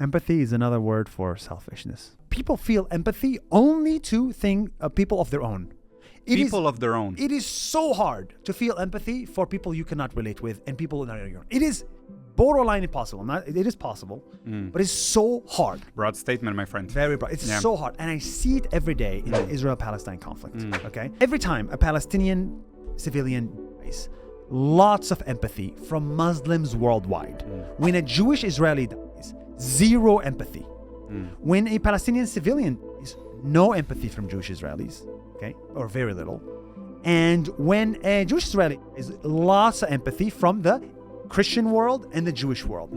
Empathy is another word for selfishness. People feel empathy only to people of their own. Of their own. It is so hard to feel empathy for people you cannot relate with and people not your own. It is borderline impossible. It is possible, but it's so hard. Broad statement, my friend. Very broad. It's so hard. And I see it every day in the Israel-Palestine conflict. Okay? Every time a Palestinian civilian dies, lots of empathy from Muslims worldwide. When a Jewish Israeli dies, zero empathy. When a Palestinian civilian dies, no empathy from Jewish Israelis, okay, or very little. And when a Jewish Israeli is lots of empathy from the Christian world and the Jewish world.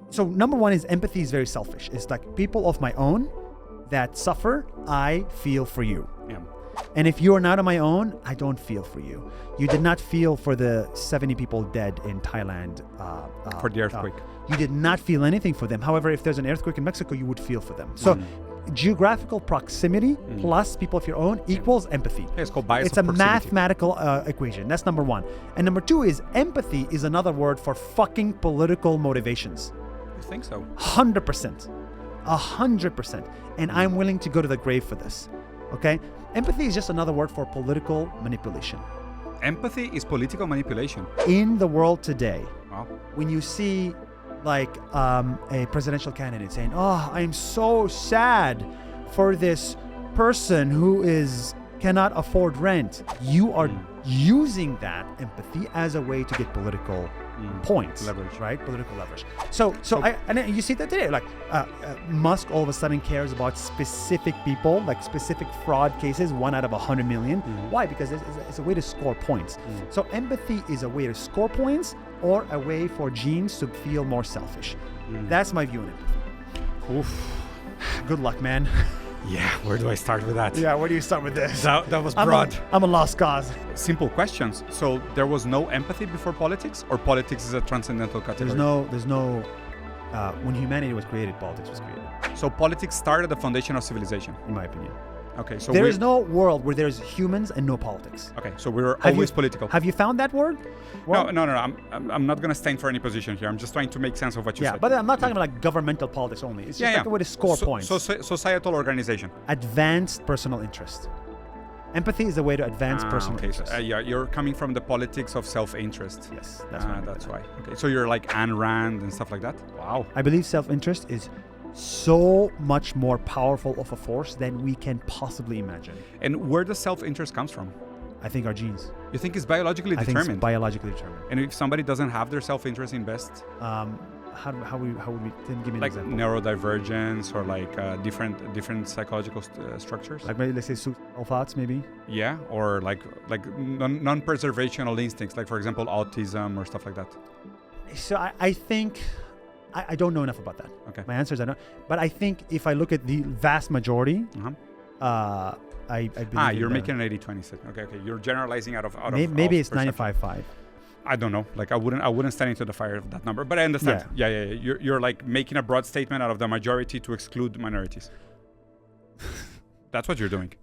So number one is empathy is very selfish. It's like people of my own that suffer, I feel for you. Yeah. And if you are not on my own, I don't feel for you. You did not feel for the 70 people dead in Thailand. For the earthquake. You did not feel anything for them. However, if there's an earthquake in Mexico, you would feel for them. So geographical proximity plus people of your own equals empathy. Yeah, it's called bias It's of a proximity. mathematical equation. That's number one. And number two is empathy is another word for fucking political motivations. You think so? 100%. 100%. And I'm willing to go to the grave for this. Okay? Empathy is just another word for political manipulation. Empathy is political manipulation. In the world today, Wow. when you see like a presidential candidate saying, "Oh, I'm so sad for this person who cannot afford rent," you are using that empathy as a way to get political points, leverage, right? Political leverage. So you see that today, like Musk all of a sudden cares about specific people, like specific fraud cases, 1 out of 100 million. Why? Because it's a way to score points. So empathy is a way to score points or a way for genes to feel more selfish. That's my view on empathy. Oof. Good luck, man. Yeah, where do I start with that? Yeah, where do you start with this? That was broad. I'm a lost cause. Simple questions. So there was no empathy before politics, or politics is a transcendental category? There's no when humanity was created, politics was created. So politics started the foundation of civilization, in my opinion. Okay, so there is no world where there's humans and no politics. Okay, so we were always political. Have you found that word? No. I'm not going to stand for any position here. I'm just trying to make sense of what you said. Yeah, but I'm not talking about like governmental politics only. It's just like a way to score points. So societal organization. Advanced personal interest. Empathy is a way to advance personal interest. So, you're coming from the politics of self-interest. Yes, that's why. Okay, so you're like Ayn Rand and stuff like that? Wow. I believe self-interest is so much more powerful of a force than we can possibly imagine. And where does self-interest comes from? I think our genes. You think it's biologically determined? I think it's biologically determined. And if somebody doesn't have their self-interest in best? How would we give me an example? Neurodivergence or like different psychological structures? Like maybe let's say suicidal thoughts, maybe? Yeah, or like non-preservational instincts, like for example autism or stuff like that. So I think I don't know enough about that. Okay. My answer is I don't. But I think if I look at the vast majority, I believe you're making an 80-20 set. Okay. You're generalizing out of maybe it's 95-5. I don't know. Like I wouldn't stand into the fire of that number. But I understand. Yeah. You're like making a broad statement out of the majority to exclude minorities. That's what you're doing.